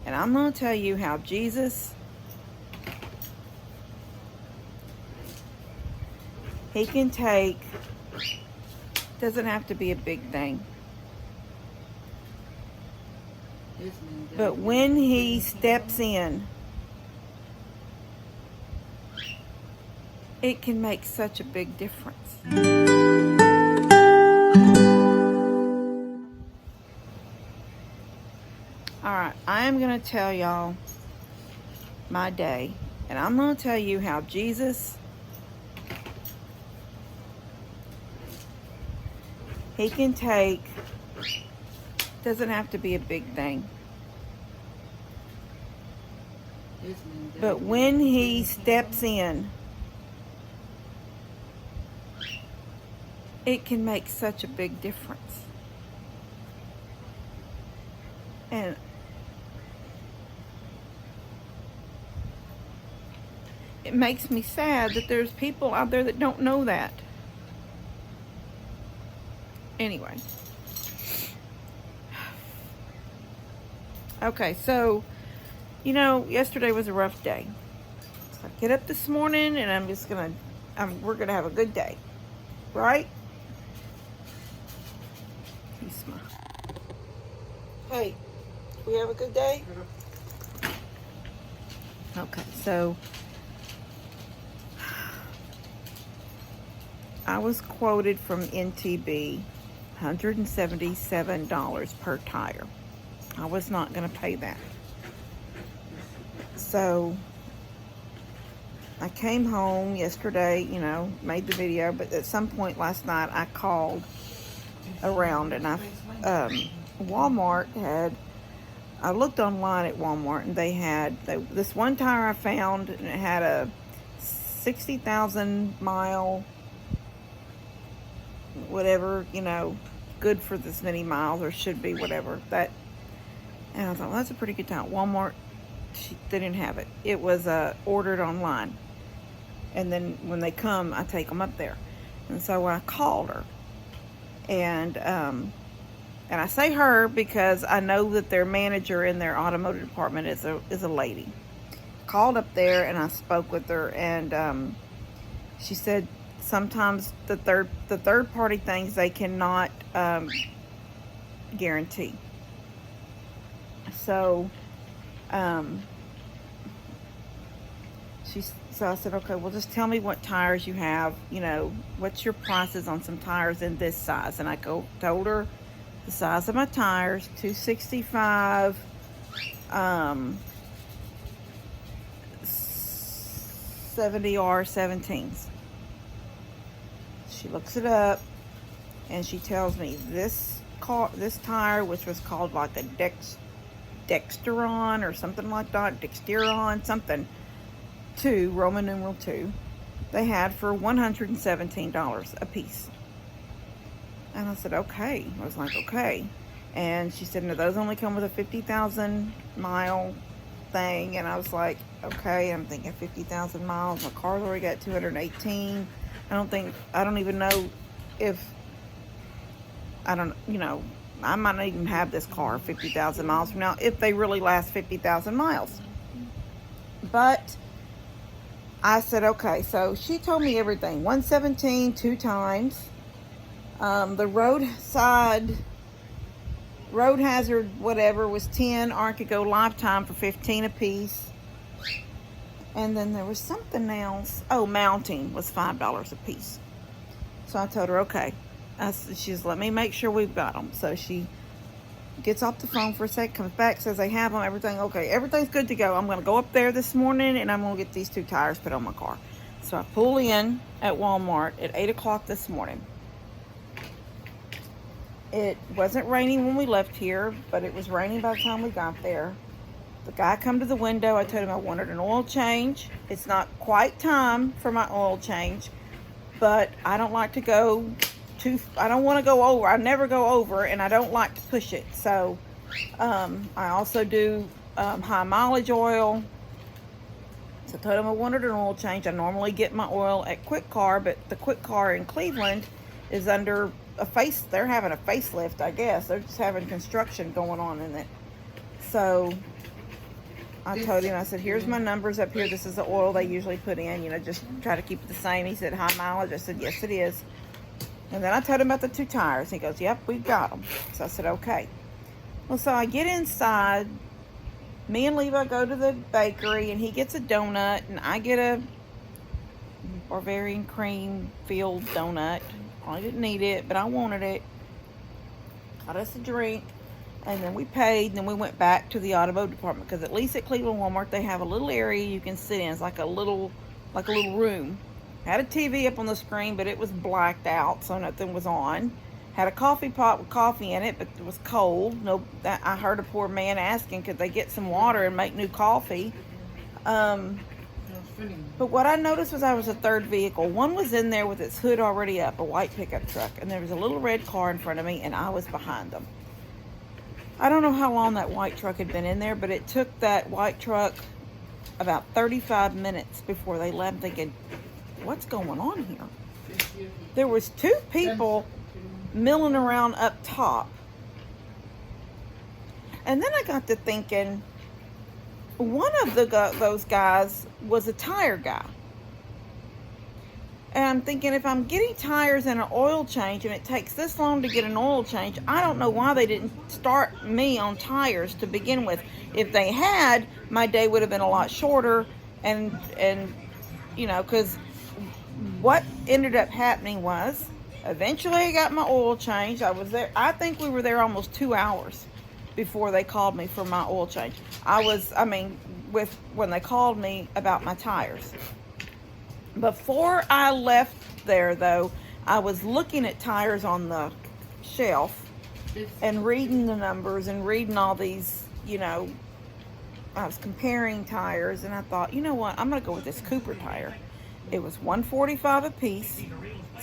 And I'm going to tell you how Jesus, he can take, doesn't have to be a big thing. But when he steps in, it can make such a big difference. Alright, I am going to tell y'all my day. And I'm going to tell you how Jesus, he can take, doesn't have to be a big thing. But when he steps in, it can make such a big difference. And it makes me sad that there's people out there that don't know that. Anyway. Okay, so, you know, yesterday was a rough day. So I get up this morning and I'm just going to, we're going to have a good day. Right? You smile. Hey, we have a good day? Okay, so I was quoted from NTB $177 per tire. I was not going to pay that. So I came home yesterday, you know, made the video, but at some point last night I called around and Walmart had, I looked online at Walmart and they had this one tire I found, and it had a 60,000 mile, whatever, you know, good for this many miles, or should be, whatever that. And I thought, well, that's a pretty good tire. Walmart, they didn't have it. It was ordered online, and then when they come, I take them up there. And so I called her, and I say her because I know that their manager in their automotive department is a lady. Called up there and I spoke with her, and she said sometimes the third party things they cannot guarantee. So so I said, okay, well, just tell me what tires you have, you know, what's your prices on some tires in this size. And I told her the size of my tires, 265, 70R17s. She looks it up and she tells me this tire, which was called like a Dexteron or something like that, Dexteron, something, 2, Roman numeral 2, they had for $117 a piece. And I said, okay. I was like, okay. And she said, no, those only come with a 50,000 mile thing. And I was like, okay. I'm thinking 50,000 miles. My car's already got 218. I don't even know if, you know, I might not even have this car 50,000 miles from now if they really last 50,000 miles. But I said, okay. So she told me everything. 117 2 times. The road hazard, whatever, was 10. Archigo lifetime for 15 a piece. And then there was something else. Oh, mounting was $5 a piece. So I told her, okay. She's let me make sure we've got them. So she gets off the phone for a sec, comes back, says they have them, everything. Okay, everything's good to go. I'm going to go up there this morning and I'm going to get these 2 tires put on my car. So I pull in at Walmart at 8 o'clock this morning. It wasn't raining when we left here, but it was raining by the time we got there. The guy come to the window. I told him I wanted an oil change. It's not quite time for my oil change, but I don't like to go I don't want to go over. I never go over, and I don't like to push it. So I also do high mileage oil. So I told him I wanted an oil change. I normally get my oil at Quick Car, but the Quick Car in Cleveland is under they're having a facelift, I guess. They're just having construction going on in it. So I told him, I said, here's my numbers up here. This is the oil they usually put in. You know, just try to keep it the same. He said, high mileage. I said, yes, it is. And then I told him about the 2 tires. He goes, yep, we've got them. So I said, okay. Well, so I get inside. Me and Levi go to the bakery, and he gets a donut, and I get a Bavarian cream filled donut. I didn't need it, but I wanted it. Got us a drink, and then we paid, and then we went back to the automotive department, because at least at Cleveland Walmart, they have a little area you can sit in. It's like a little room. Had a TV up on the screen, but it was blacked out, so nothing was on. Had a coffee pot with coffee in it, but it was cold. No, I heard a poor man asking, could they get some water and make new coffee? But what I noticed was I was a third vehicle. One was in there with its hood already up, a white pickup truck, and there was a little red car in front of me, and I was behind them. I don't know how long that white truck had been in there, but it took that white truck about 35 minutes before they left. I'm thinking, what's going on here? There was 2 people milling around up top. And then I got to thinking, one of those guys was a tire guy. And I'm thinking, if I'm getting tires and an oil change, and it takes this long to get an oil change, I don't know why they didn't start me on tires to begin with. If they had, my day would have been a lot shorter. And you know, because what ended up happening was, eventually I got my oil changed. I was there, I think we were there almost 2 hours before they called me for my oil change. When they called me about my tires. Before I left there, though, I was looking at tires on the shelf and reading the numbers and reading all these, you know, I was comparing tires, and I thought, you know what, I'm going to go with this Cooper tire. It was $145 a piece.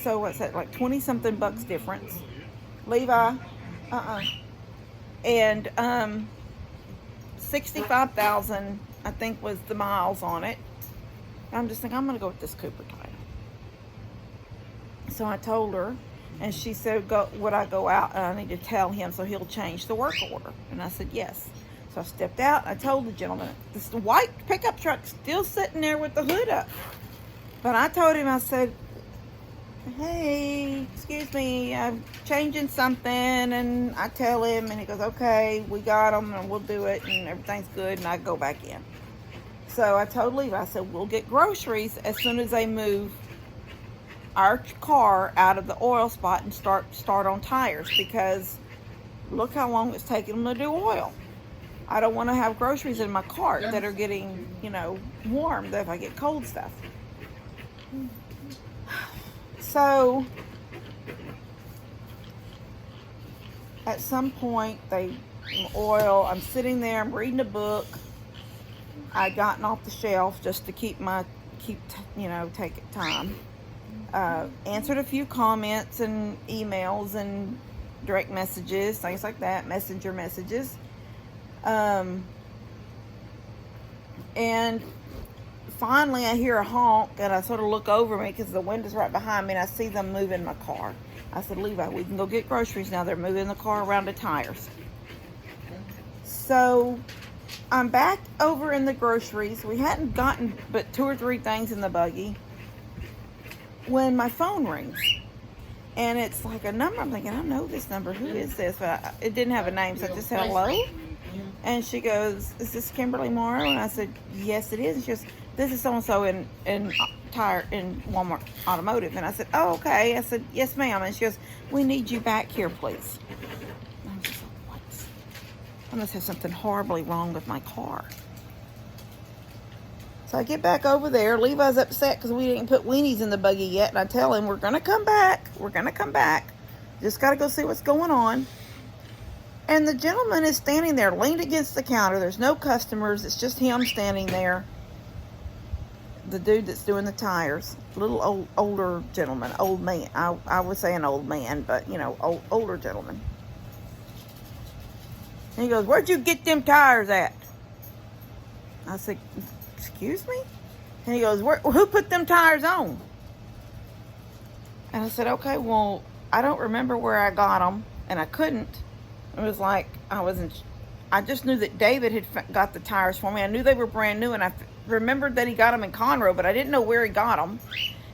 So what's that, like 20 something bucks difference? Levi, and 65,000, I think, was the miles on it. I'm just thinking, I'm gonna go with this Cooper tire. So I told her, and she said, would I go out? And I need to tell him so he'll change the work order. And I said yes. So I stepped out. I told the gentleman, this white pickup truck's still sitting there with the hood up. But I told him, I said, hey, excuse me, I'm changing something. And I tell him, and he goes, okay, we got them, and we'll do it, and everything's good, and I go back in. So I told Levi, I said, we'll get groceries as soon as they move our car out of the oil spot and start on tires, because look how long it's taking them to do oil. I don't want to have groceries in my cart that are getting, you know, warm, that if I get cold stuff. So at some point, I'm sitting there, I'm reading a book. I'd gotten off the shelf just to take time. Answered a few comments and emails and direct messages, things like that, messenger messages. And finally I hear a honk, and I sort of look over me because the window's right behind me, and I see them moving my car. I said, Levi, we can go get groceries now. They're moving the car around to tires. So I'm back over in the groceries. We hadn't gotten but 2 or 3 things in the buggy when my phone rings. And it's like a number. I'm thinking, I know this number. Who is this? But it didn't have a name, so I just said hello. And she goes, is this Kimberly Morrow? And I said, yes, it is. And she goes, this is so-and-so in Walmart Automotive. And I said, oh, okay. I said, yes, ma'am. And she goes, we need you back here, please. And I was just like, what? I must have something horribly wrong with my car. So I get back over there. Levi's upset because we didn't put weenies in the buggy yet. And I tell him, we're going to come back. We're going to come back. Just got to go see what's going on. And the gentleman is standing there, leaned against the counter. There's no customers. It's just him standing there. The dude that's doing the tires. Little older gentleman. Old man. I would say an old man, but, you know, older gentleman. And he goes, where'd you get them tires at? I said, excuse me? And he goes, who put them tires on? And I said, okay, well, I don't remember where I got them, and I couldn't. It was like I I just knew that David had got the tires for me. I knew they were brand new, and I remembered that he got them in Conroe, but I didn't know where he got them.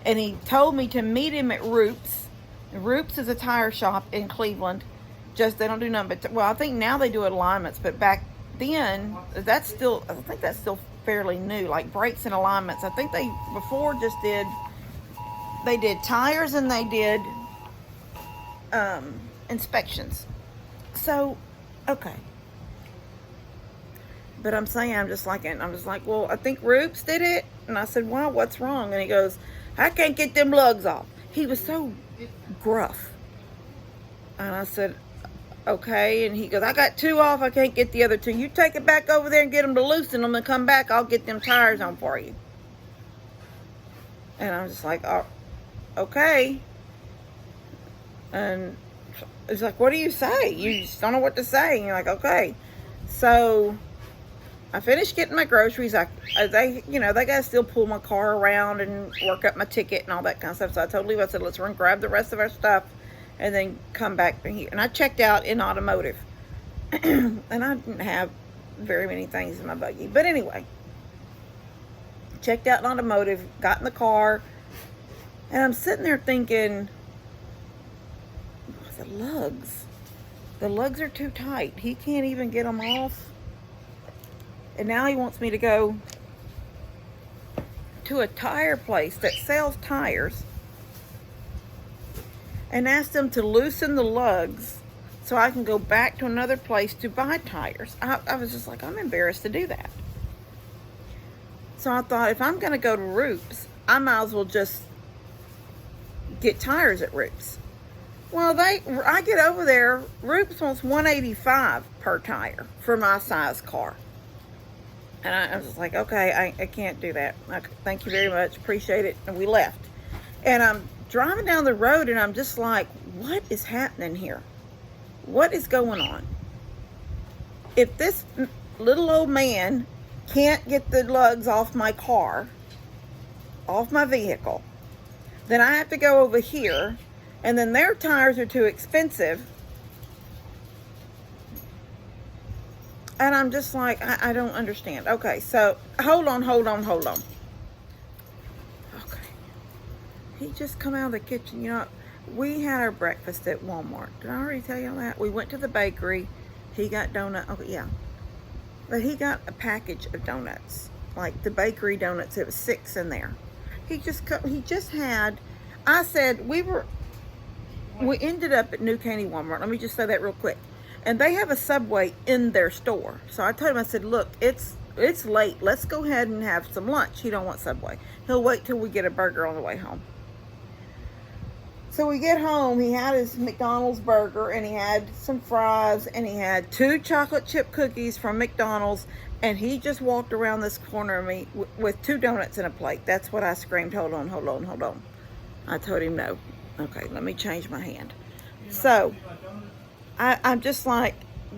And he told me to meet him at Roop's. Roop's is a tire shop in Cleveland. Just, they don't do nothing but, well, I think now they do alignments, but back then, I think that's still fairly new, like brakes and alignments. I think they before just did, they did tires and they did inspections. So, okay. But I'm just like, well, I think Roops did it. And I said, wow, what's wrong? And he goes, I can't get them lugs off. He was so gruff. And I said, okay. And he goes, I got 2 off. I can't get the other 2. You take it back over there and get them to loosen them and come back. I'll get them tires on for you. And I was just like, oh, okay. And it's like, what do you say? You just don't know what to say. And you're like, okay. So I finished getting my groceries. They gotta still pull my car around and work up my ticket and all that kind of stuff. So I told Levi, I said, let's run grab the rest of our stuff and then come back here. And I checked out in automotive. And I didn't have very many things in my buggy. But anyway, checked out in automotive, got in the car, and I'm sitting there thinking, the lugs. The lugs are too tight. He can't even get them off. And now he wants me to go to a tire place that sells tires and ask them to loosen the lugs so I can go back to another place to buy tires. I was just like, I'm embarrassed to do that. So I thought, if I'm going to go to Roops, I might as well just get tires at Roops. Well, I get over there, Roops wants $185 per tire for my size car. And I was just like, okay, I can't do that. Thank you very much. Appreciate it. And we left. And I'm driving down the road and I'm just like, what is happening here? What is going on? If this little old man can't get the lugs off my car, off my vehicle, then I have to go over here, and then their tires are too expensive. And I'm just like, I don't understand. Okay, so hold on. Okay. He just come out of the kitchen. You know, we had our breakfast at Walmart. Did I already tell you that? We went to the bakery. He got donut. Oh, yeah. But he got a package of donuts. Like the bakery donuts. It was 6 in there. He just had, I said, we ended up at New Caney Walmart. Let me just say that real quick. And they have a Subway in their store. So I told him, I said, look, it's late. Let's go ahead and have some lunch. He don't want Subway. He'll wait till we get a burger on the way home. So we get home. He had his McDonald's burger, and he had some fries, and he had 2 chocolate chip cookies from McDonald's, and he just walked around this corner of me with 2 donuts in a plate. That's what I screamed, hold on. I told him no. Okay, let me change my hand. So I'm just like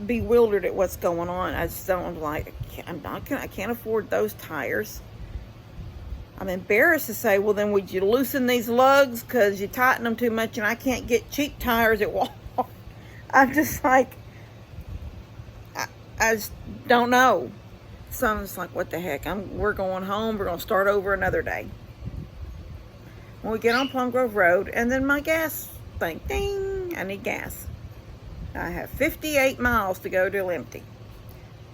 bewildered at what's going on. I just don't like, I can't afford those tires. I'm embarrassed to say, well, then would you loosen these lugs because you tighten them too much and I can't get cheap tires at Walmart. I'm just like, I just don't know. So I'm just like, what the heck? We're going home. We're going to start over another day. When we get on Plum Grove Road, and then my gas thing, ding, I need gas. I have 58 miles to go till empty.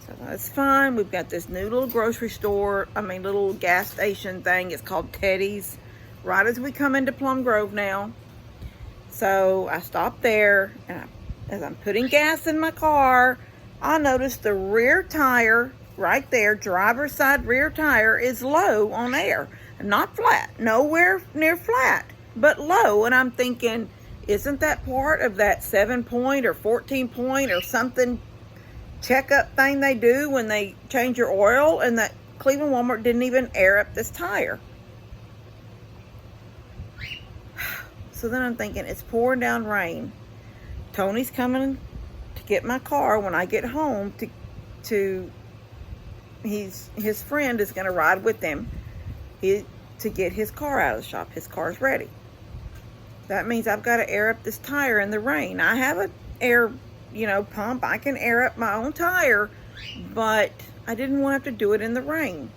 So that's fine. We've got this new little little gas station thing. It's called Teddy's, right as we come into Plum Grove now. So I stopped there, and as I'm putting gas in my car, I noticed the rear tire right there, driver's side rear tire, is low on air. Not flat, nowhere near flat, but low. And I'm thinking, isn't that part of that 7-point or 14-point or something checkup thing they do when they change your oil? And that Cleveland Walmart didn't even air up this tire. So then I'm thinking, it's pouring down rain. Tony's coming to get my car when I get home his friend is going to ride with him to get his car out of the shop. His car's ready. That means I've got to air up this tire in the rain. I have an air pump. I can air up my own tire, but I didn't want to have to do it in the rain.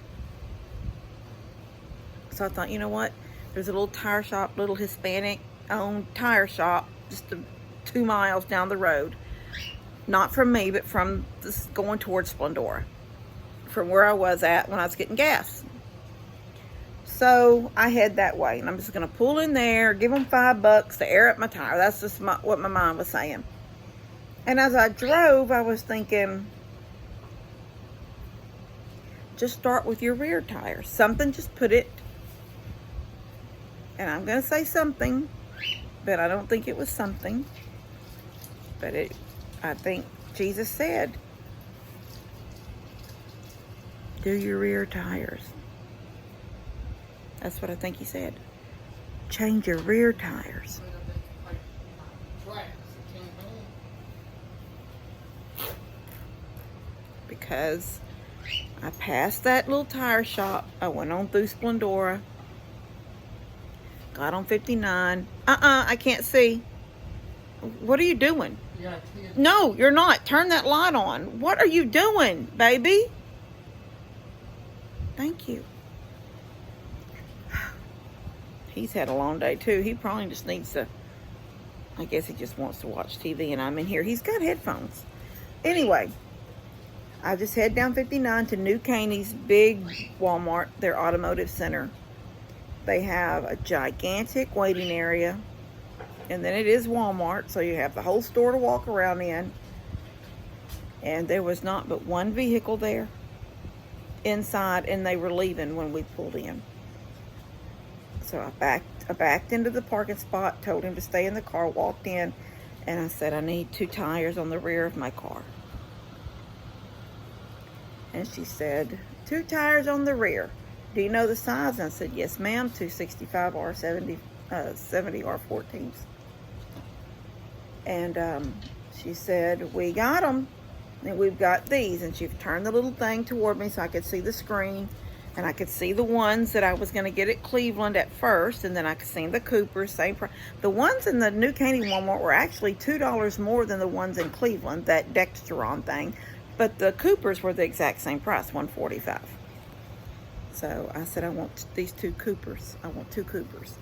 So I thought, you know what? There's a little tire shop, little Hispanic-owned tire shop, just 2 miles down the road. Not from me, but from going towards Splendora, from where I was at when I was getting gas. So I head that way, and I'm just going to pull in there, give them $5 to air up my tire. That's just what my mind was saying. And as I drove, I was thinking, just start with your rear tire. Something, just put it, and I'm going to say something, but I don't think it was something. But I think Jesus said, do your rear tires. That's what I think he said. Change your rear tires. Because I passed that little tire shop. I went on through Splendora. Got on 59. I can't see. What are you doing? No, you're not. Turn that light on. What are you doing, baby? Thank you. He's had a long day too. He probably just needs to, I guess he just wants to watch TV, and I'm in here. He's got headphones. Anyway, I just head down 59 to New Caney's big Walmart, their automotive center. They have a gigantic waiting area, and then it is Walmart, so you have the whole store to walk around in. And there was not but one vehicle there inside, and they were leaving when we pulled in. So I backed into the parking spot, told him to stay in the car, walked in, and I said, I need 2 tires on the rear of my car. And she said, 2 tires on the rear. Do you know the size? And I said, yes, ma'am, 265 R70 R14s. And she said, we got them, and we've got these. And she turned the little thing toward me so I could see the screen, and I could see the ones that I was going to get at Cleveland at first, and then I could see the Coopers, same price. The ones in the New Caney Walmart were actually $2 more than the ones in Cleveland, that Dextron thing, but the Coopers were the exact same price, $145. So I said, I want these 2 Coopers. I want 2 Coopers.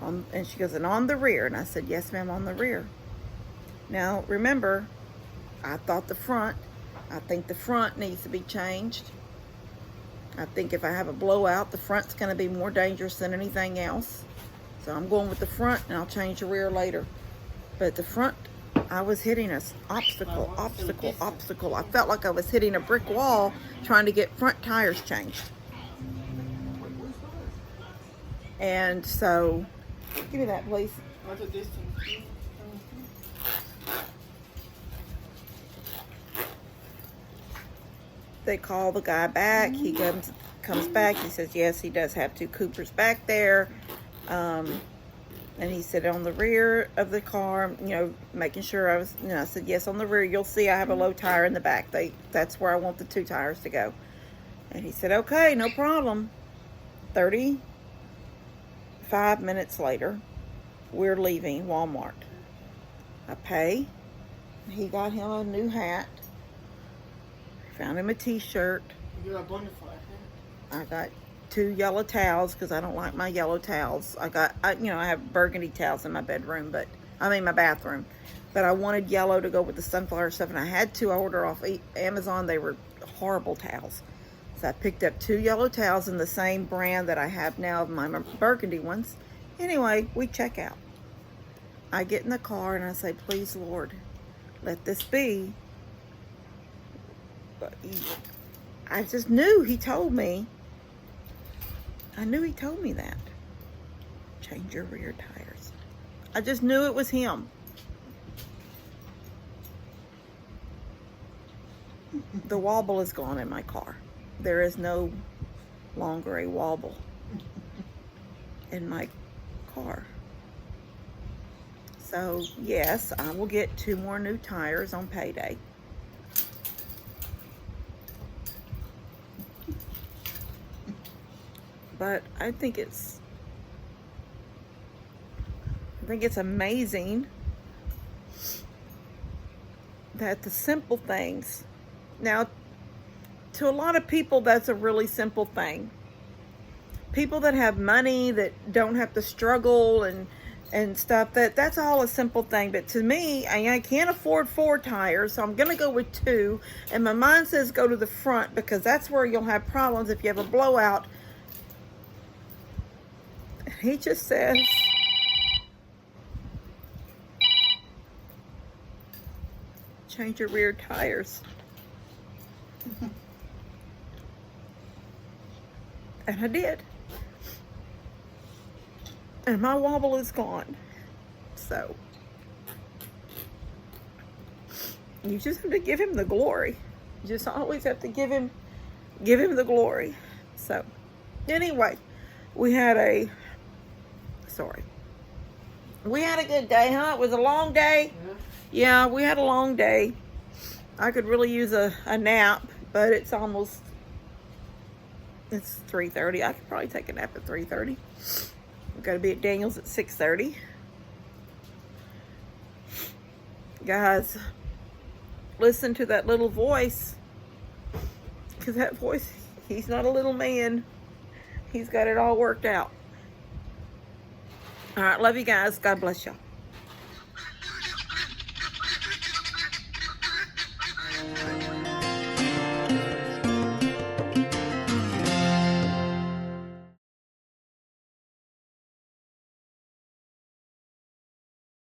And she goes, and on the rear. And I said, yes, ma'am, on the rear. Now, remember, I thought I think the front needs to be changed. I think if I have a blowout, the front's going to be more dangerous than anything else. So I'm going with the front, and I'll change the rear later. But the front, I was hitting an obstacle. I felt like I was hitting a brick wall trying to get front tires changed. And so, give me that, please. What's the distance? They call the guy back. He comes back. He says, yes, he does have 2 Coopers back there. And he said, on the rear of the car, making sure I said, yes, on the rear, you'll see I have a low tire in the back. That's where I want the 2 tires to go. And he said, okay, no problem. 35 minutes later, we're leaving Walmart. I pay. He got him a new hat. Found him a t-shirt. You got a bonafide hat? I got 2 yellow towels because I don't like my yellow towels. I have burgundy towels in my bedroom, my bathroom. But I wanted yellow to go with the sunflower stuff, and I had to order off Amazon. They were horrible towels. So I picked up 2 yellow towels in the same brand that I have now of my burgundy ones. Anyway, we check out. I get in the car and I say, please, Lord, let this be. But I just knew he told me. I knew he told me that. Change your rear tires. I just knew it was him. The wobble is gone in my car. There is no longer a wobble in my car. So, yes, I will get 2 more new tires on payday. But I think it's amazing that the simple things, now, to a lot of people, that's a really simple thing. People that have money, that don't have to struggle and stuff, that's all a simple thing. But to me, I can't afford 4 tires, so I'm gonna go with 2. And my mind says go to the front, because that's where you'll have problems if you have a blowout. He just says, change your rear tires. And I did. And my wobble is gone. So you just have to give him the glory. You just always have to give him the glory. So anyway, we had a good day, huh? It was a long day. Yeah, we had a long day. I could really use a nap, but it's 3:30. I could probably take a nap at 3:30. We've got to be at Daniel's at 6:30. Guys, listen to that little voice. Because that voice, he's not a little man. He's got it all worked out. All right, love you guys. God bless y'all.